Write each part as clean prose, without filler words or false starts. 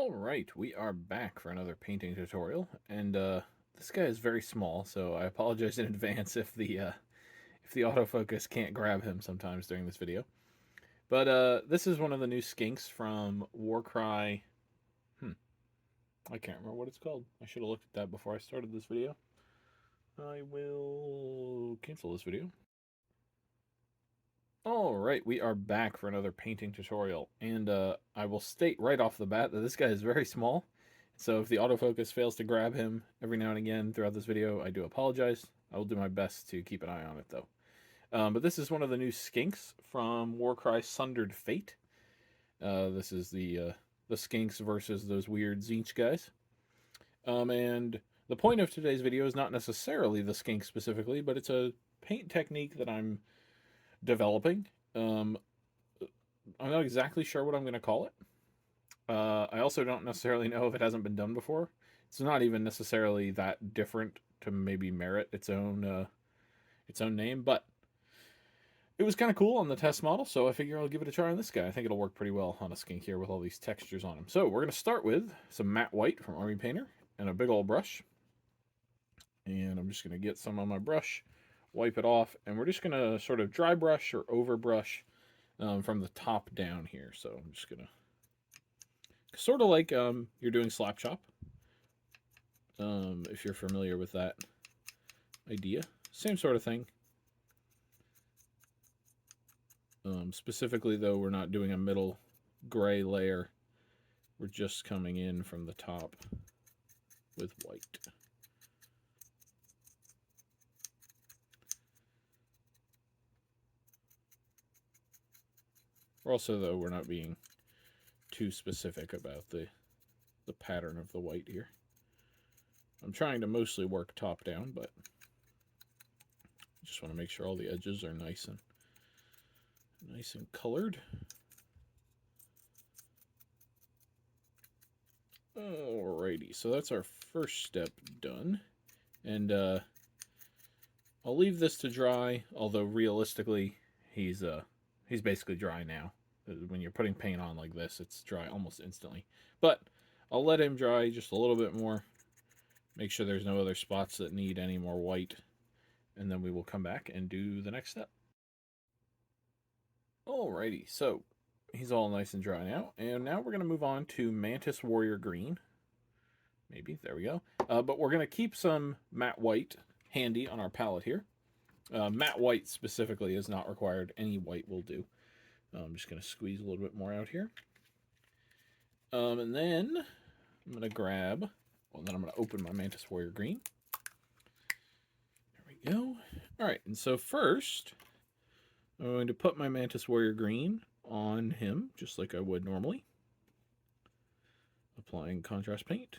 Alright, we are back for another painting tutorial, and this guy is very small, so I apologize in advance if the autofocus can't grab him sometimes during this video. But this is one of the new skinks from Warcry. I can't remember what it's called. I should have looked at that before I started this video. I will cancel this video. Alright, we are back for another painting tutorial, and I will state right off the bat that this guy is very small. So if the autofocus fails to grab him every now and again throughout this video, I do apologize. I will do my best to keep an eye on it, though. But this is one of the new skinks from Warcry Sundered Fate. This is the skinks versus those weird Tzeentch guys. And the point of today's video is not necessarily the skink specifically, but it's a paint technique that I'm developing. I'm not exactly sure what I'm going to call it. I also don't necessarily know if it hasn't been done before. It's not even necessarily that different to maybe merit its own name, but it was kind of cool on the test model, so I figure I'll give it a try on this guy. I think it'll work pretty well on a skink here with all these textures on him. So we're going to start with some matte white from Army Painter and a big old brush. And I'm just going to get some on my brush, wipe it off, and we're just going to sort of dry brush or over brush from the top down here. So I'm just going to sort of like you're doing slap chop, if you're familiar with that idea. Same sort of thing. Specifically, though, we're not doing a middle gray layer. We're just coming in from the top with white. Also, though, we're not being too specific about the pattern of the white here. I'm trying to mostly work top down, but I just want to make sure all the edges are nice and colored. Alrighty, so that's our first step done. And I'll leave this to dry, although realistically he's basically dry now. When you're putting paint on like this, it's dry almost instantly. But I'll let him dry just a little bit more. Make sure there's no other spots that need any more white. And then we will come back and do the next step. Alrighty, so he's all nice and dry now. And now we're going to move on to Mantis Warrior Green. Maybe, there we go. But we're going to keep some matte white handy on our palette here. Matte white specifically is not required. Any white will do. I'm just going to squeeze a little bit more out here. And then I'm going to grab, well, then I'm going to open my Mantis Warrior Green. There we go. All right, and so first, I'm going to put my Mantis Warrior Green on him, just like I would normally. Applying contrast paint.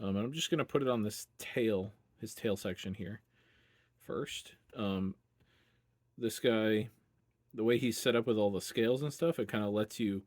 And I'm just going to put it on this tail, his tail section here first. This guy, the way he's set up with all the scales and stuff, it kind of lets you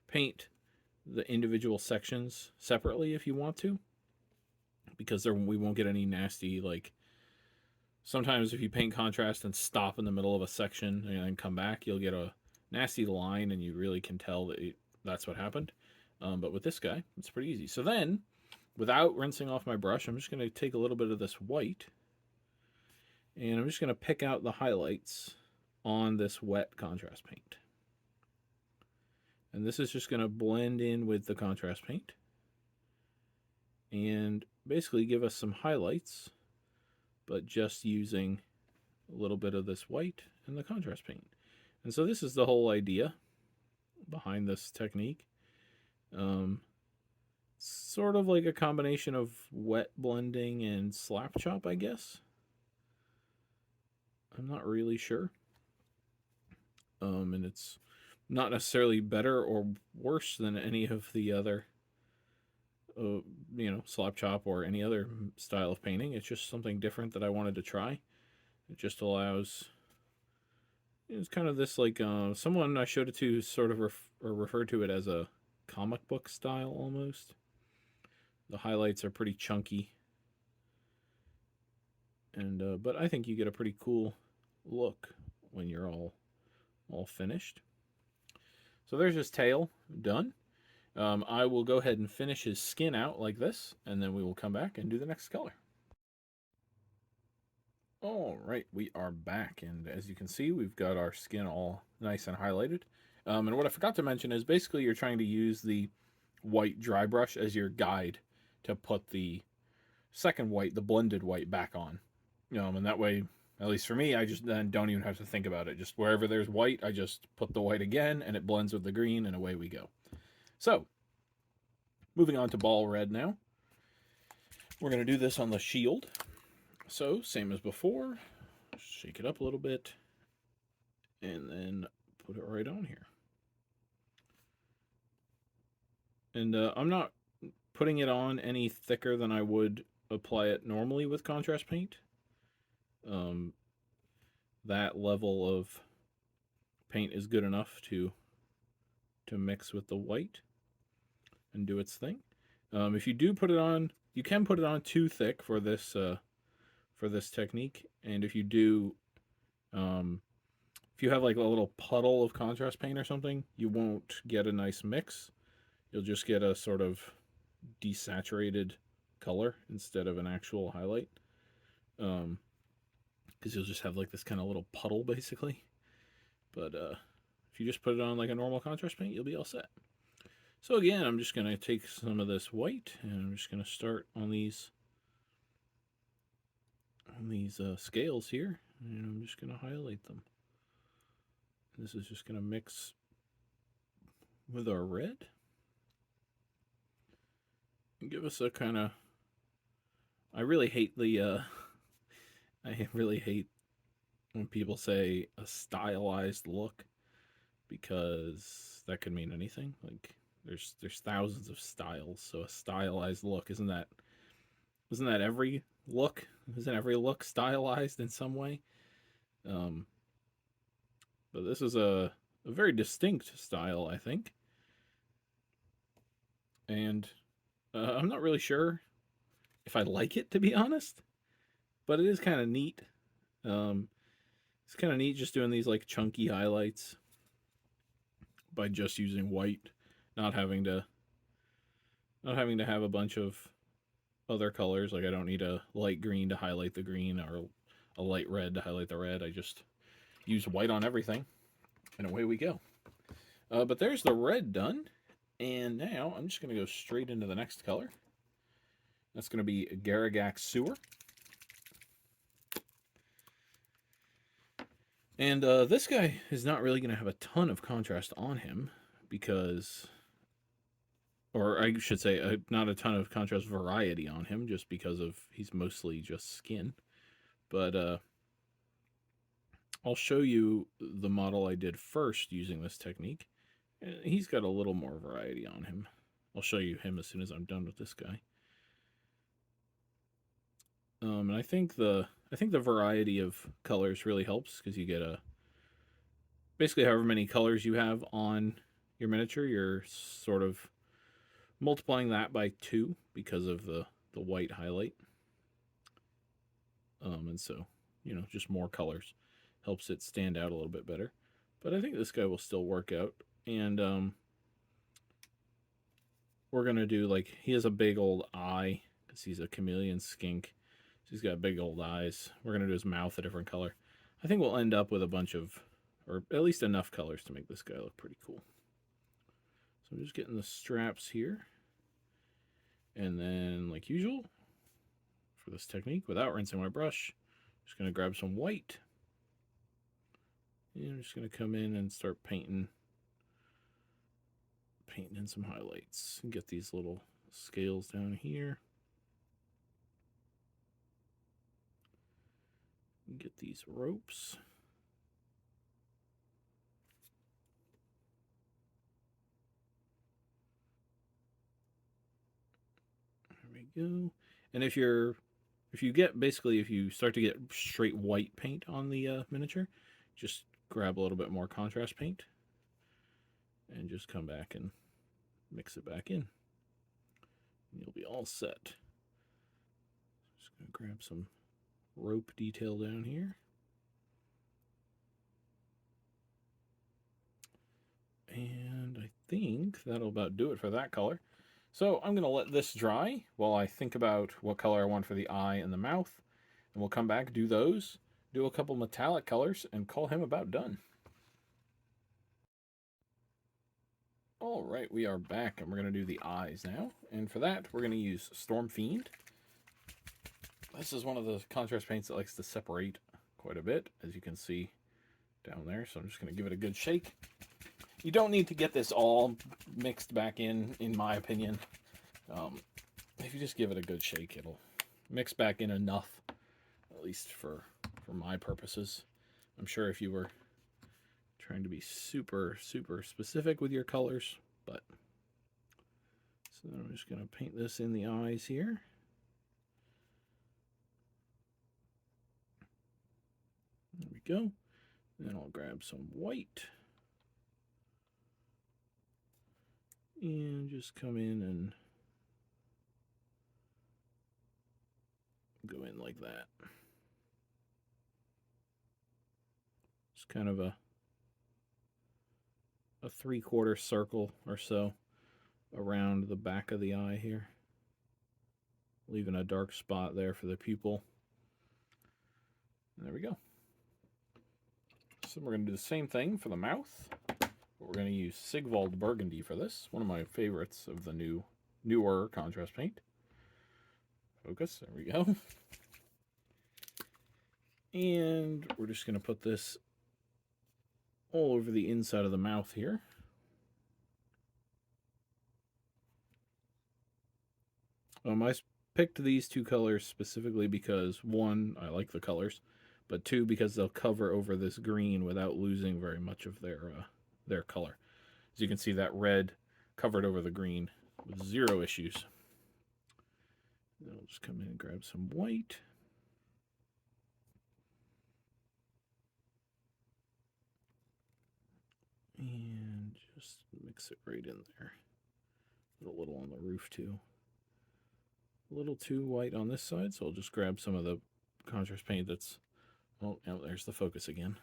paint the individual sections separately if you want to, because we won't get any nasty, like, sometimes if you paint contrast and stop in the middle of a section and then come back, you'll get a nasty line and you really can tell that that's what happened. But with this guy, it's pretty easy. So then, without rinsing off my brush, I'm just going to take a little bit of this white and I'm just going to pick out the highlights on this wet contrast paint. And this is just going to blend in with the contrast paint and basically give us some highlights, but just using a little bit of this white and the contrast paint. And so this is the whole idea behind this technique. Sort of like a combination of wet blending and slap chop, I guess. I'm not really sure. And it's not necessarily better or worse than any of the other, slap chop or any other style of painting. It's just something different that I wanted to try. It just allows, it's kind of this, like, someone I showed it to sort of referred to it as a comic book style almost. The highlights are pretty chunky. And but I think you get a pretty cool look when you're all finished. So there's his tail done. I will go ahead and finish his skin out like this, and then we will come back and do the next color. All right, we are back, and as you can see, we've got our skin all nice and highlighted. And what I forgot to mention is basically you're trying to use the white dry brush as your guide to put the second white, the blended white, back on. And that way, at least for me, I just then don't even have to think about it. Just wherever there's white, I just put the white again, and it blends with the green, and away we go. So, moving on to ball red now. We're going to do this on the shield. So, same as before, shake it up a little bit, and then put it right on here. And I'm not putting it on any thicker than I would apply it normally with contrast paint. That level of paint is good enough to mix with the white and do its thing. If you do put it on, you can put it on too thick for this technique, and if you do, if you have like a little puddle of contrast paint or something, you won't get a nice mix. You'll just get a sort of desaturated color instead of an actual highlight. Because you'll just have like this kind of little puddle basically. But if you just put it on like a normal contrast paint, you'll be all set. So again, I'm just going to take some of this white, and I'm just going to start on these scales here, and I'm just going to highlight them. This is just going to mix with our red and give us a kind of, I really hate when people say a stylized look, because that could mean anything. Like there's thousands of styles, so a stylized look, isn't that every look? Isn't every look stylized in some way? But this is a very distinct style, I think. And I'm not really sure if I like it, to be honest. But it is kind of neat. It's kind of neat just doing these like chunky highlights by just using white, not having to have a bunch of other colors. Like I don't need a light green to highlight the green or a light red to highlight the red. I just use white on everything, and away we go. But there's the red done, and now I'm just going to go straight into the next color. That's going to be Garrigach Sewer. And this guy is not really going to have a ton of contrast on him because, or I should say, not a ton of contrast variety on him, just because of he's mostly just skin. But I'll show you the model I did first using this technique. He's got a little more variety on him. I'll show you him as soon as I'm done with this guy. And I think the variety of colors really helps, because you get basically however many colors you have on your miniature, you're sort of multiplying that by 2 because of the white highlight. And so, just more colors helps it stand out a little bit better. But I think this guy will still work out. And we're going to do, like, he has a big old eye because he's a chameleon skink. So he's got big old eyes. We're going to do his mouth a different color. I think we'll end up with a bunch of, or at least enough colors to make this guy look pretty cool. So I'm just getting the straps here. And then, like usual, for this technique, without rinsing my brush, I'm just going to grab some white. And I'm just going to come in and start painting in some highlights. And get these little scales down here. And get these ropes. There we go. And if you start to get straight white paint on the miniature, just grab a little bit more contrast paint and just come back and mix it back in. And you'll be all set. Just gonna grab some rope detail down here. And I think that'll about do it for that color. So I'm going to let this dry while I think about what color I want for the eye and the mouth. And we'll come back, do those, do a couple metallic colors, and call him about done. All right, we are back, and we're going to do the eyes now. And for that, we're going to use Storm Fiend. This is one of the contrast paints that likes to separate quite a bit, as you can see down there. So I'm just going to give it a good shake. You don't need to get this all mixed back in my opinion. If you just give it a good shake, it'll mix back in enough, at least for my purposes. I'm sure if you were trying to be super specific with your colors, but so I'm just going to paint this in the eyes here. There we go. Then I'll grab some white and just come in and go in like that. It's kind of a 3/4 circle or so around the back of the eye here, leaving a dark spot there for the pupil. And there we go. So we're going to do the same thing for the mouth. We're going to use Sigvald Burgundy for this, one of my favorites of the newer contrast paint. Focus, there we go. And we're just going to put this all over the inside of the mouth here. I picked these two colors specifically because, one, I like the colors, but two, because they'll cover over this green without losing very much of their color. As you can see, that red covered over the green with zero issues. Then I'll just come in and grab some white. And just mix it right in there. A little on the roof too. A little too white on this side, so I'll just grab some of the contrast paint that's... Oh, there's the focus again.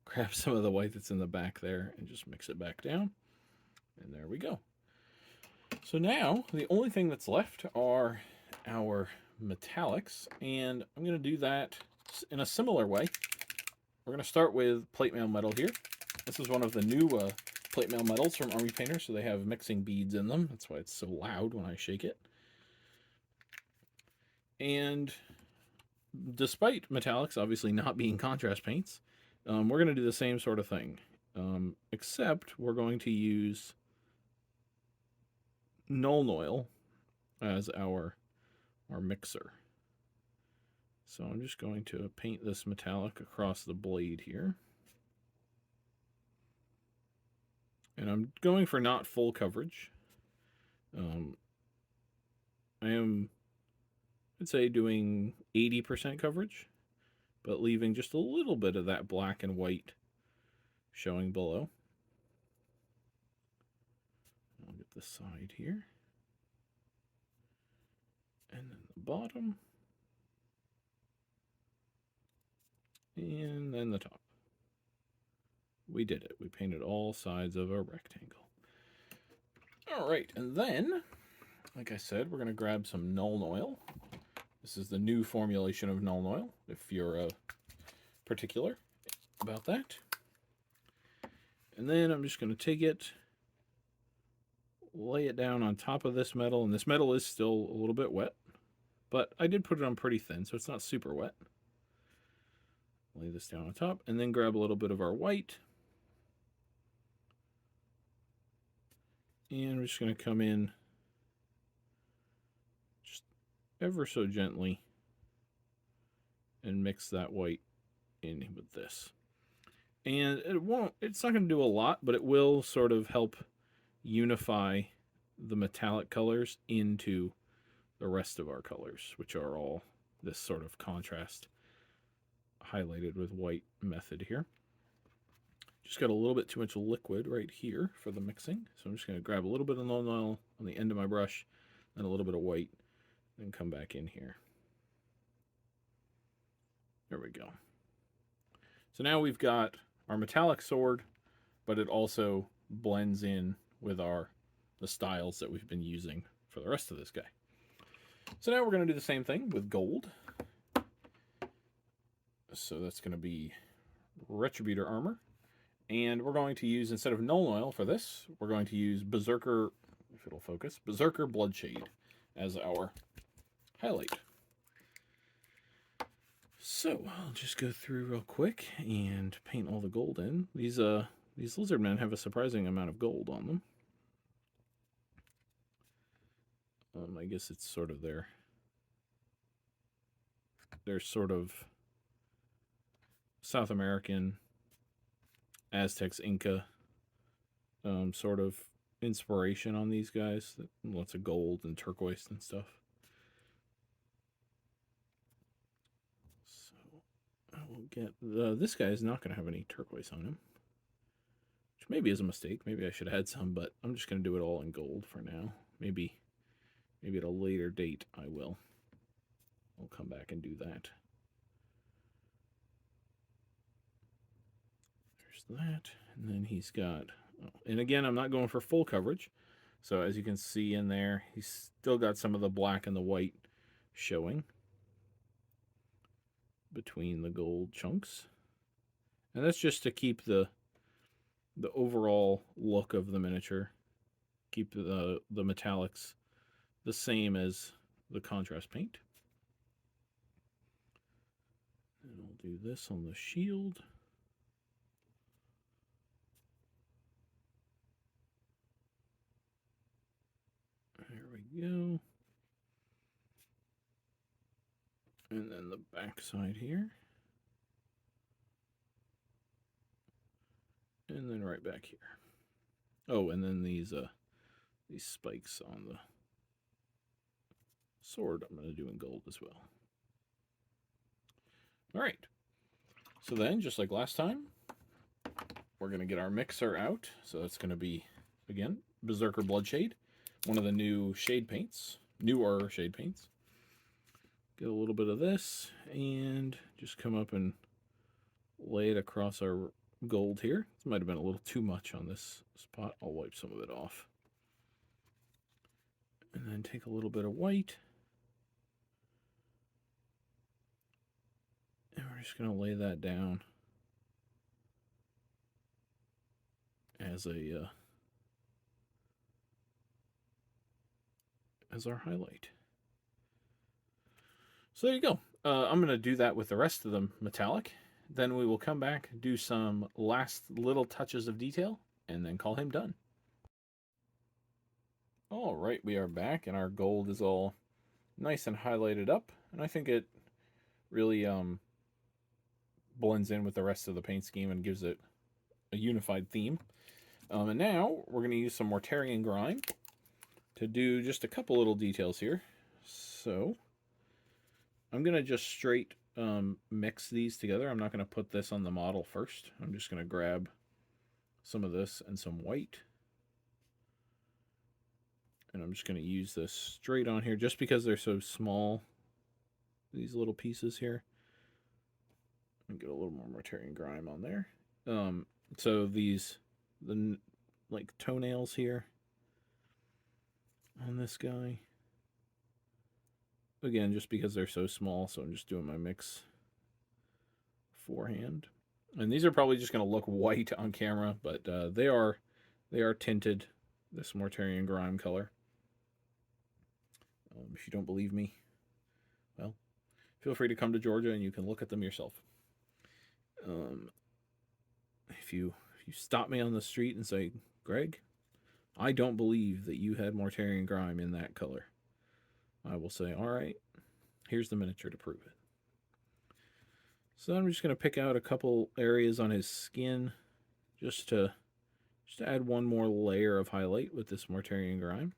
Grab some of the white that's in the back there and just mix it back down. And there we go. So now, the only thing that's left are our metallics, and I'm going to do that in a similar way. We're going to start with plate mail metal here. This is one of the new plate mail metals from Army Painter, so they have mixing beads in them. That's why it's so loud when I shake it. And despite metallics obviously not being contrast paints, we're going to do the same sort of thing, except we're going to use Nuln Oil as our mixer. So I'm just going to paint this metallic across the blade here. And I'm going for not full coverage. I am, I'd say, doing 80% coverage, but leaving just a little bit of that black and white showing below. I'll get the side here. And then the bottom. And then the top. We did it. We painted all sides of a rectangle. All right, and then, like I said, we're going to grab some Nuln Oil. This is the new formulation of Nuln Oil, if you're particular about that. And then I'm just going to take it, lay it down on top of this metal, and this metal is still a little bit wet, but I did put it on pretty thin, so it's not super wet. Lay this down on top, and then grab a little bit of our white. And we're just going to come in just ever so gently and mix that white in with this. And it's not going to do a lot, but it will sort of help unify the metallic colors into the rest of our colors, which are all this sort of contrast highlighted with white method here. Just got a little bit too much liquid right here for the mixing, so I'm just going to grab a little bit of Nuln Oil on the end of my brush, and a little bit of white, and come back in here. There we go. So now we've got our metallic sword, but it also blends in with the styles that we've been using for the rest of this guy. So now we're going to do the same thing with gold. So that's going to be Retributor armor. And we're going to use, instead of Null Oil for this, we're going to use Berserker, if it'll focus, Berserker Bloodshade as our highlight. So I'll just go through real quick and paint all the gold in. These lizard men have a surprising amount of gold on them. I guess it's sort of their sort of South American, Aztecs, Inca sort of inspiration on these guys. Lots of gold and turquoise and stuff. So I will get this guy is not going to have any turquoise on him, which maybe is a mistake. Maybe I should have had some, but I'm just going to do it all in gold for now. Maybe at a later date I will. I'll come back and do that. There's that. And then he's got, and again, I'm not going for full coverage. So as you can see in there, he's still got some of the black and the white showing between the gold chunks. And that's just to keep the overall look of the miniature, keep the metallics the same as the contrast paint. And I'll do this on the shield. There we go. And then the back side here. And then right back here. Oh, and then these spikes on the sword I'm going to do in gold as well. All right. So then, just like last time, we're going to get our mixer out. So that's going to be, again, Berserker Bloodshade, one of the new shade paints, newer shade paints. Get a little bit of this and just come up and lay it across our gold here. This might have been a little too much on this spot. I'll wipe some of it off. And then take a little bit of white. And we're just going to lay that down as our highlight. So there you go. I'm going to do that with the rest of the metallic. Then we will come back, do some last little touches of detail, and then call him done. All right, we are back, and our gold is all nice and highlighted up. And I think it really blends in with the rest of the paint scheme and gives it a unified theme. And now we're going to use some Mortarian Grime to do just a couple little details here. So I'm going to just straight mix these together. I'm not going to put this on the model first. I'm just going to grab some of this and some white. And I'm just going to use this straight on here just because they're so small, these little pieces here. And get a little more Mortarian Grime on there. So these, the like toenails here on this guy. Again, just because they're so small, so I'm just doing my mix forehand. And these are probably just going to look white on camera, but they are tinted, this Mortarian Grime color. If you don't believe me, well, feel free to come to Georgia and you can look at them yourself. If you stop me on the street and say, Greg, I don't believe that you had Mortarian Grime in that color, I will say, all right, here's the miniature to prove it. So I'm just going to pick out a couple areas on his skin just to add one more layer of highlight with this Mortarian Grime.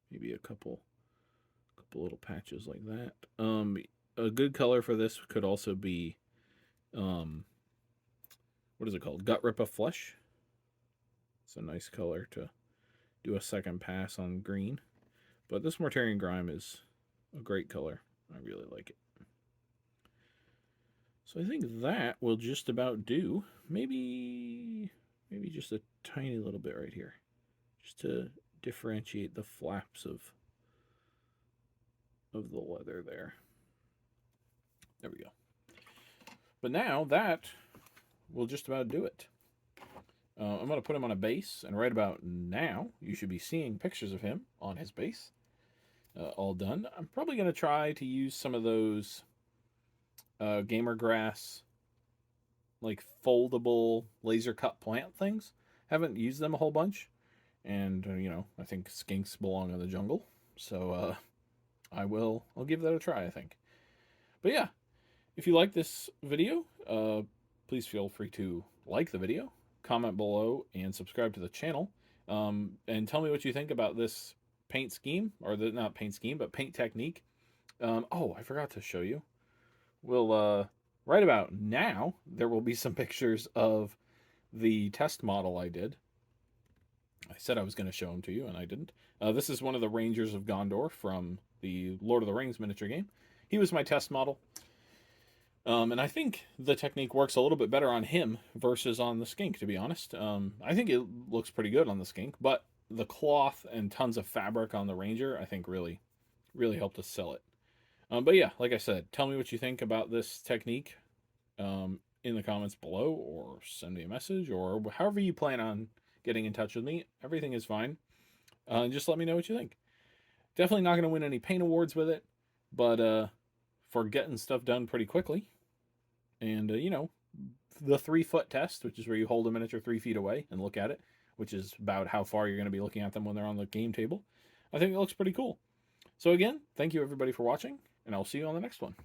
Maybe a couple little patches like that. A good color for this could also be, what is it called? Gut Rip of Flesh. It's a nice color to do a second pass on green. But this Mortarian Grime is a great color. I really like it. So I think that will just about do. Maybe just a tiny little bit right here, just to differentiate the flaps of the leather there. There we go. But now that will just about do it. I'm going to put him on a base, and right about now, you should be seeing pictures of him on his base. All done. I'm probably going to try to use some of those gamer grass, like foldable laser cut plant things. Haven't used them a whole bunch, and I think skinks belong in the jungle, so I'll give that a try, I think. But yeah, if you like this video, please feel free to like the video, comment below, and subscribe to the channel. And tell me what you think about this paint scheme, or not paint scheme, but paint technique. Oh, I forgot to show you. We'll right about now there will be some pictures of the test model I did. I said I was going to show them to you, and I didn't. This is one of the Rangers of Gondor from the Lord of the Rings miniature game. He was my test model. And I think the technique works a little bit better on him versus on the skink, to be honest. I think it looks pretty good on the skink, but the cloth and tons of fabric on the Ranger, I think really helped us sell it. But yeah, like I said, tell me what you think about this technique in the comments below, or send me a message, or however you plan on getting in touch with me. Everything is fine. Just let me know what you think. Definitely not going to win any paint awards with it, but for getting stuff done pretty quickly. And, the 3-foot test, which is where you hold a miniature 3 feet away and look at it, which is about how far you're going to be looking at them when they're on the game table. I think it looks pretty cool. So again, thank you everybody for watching, and I'll see you on the next one.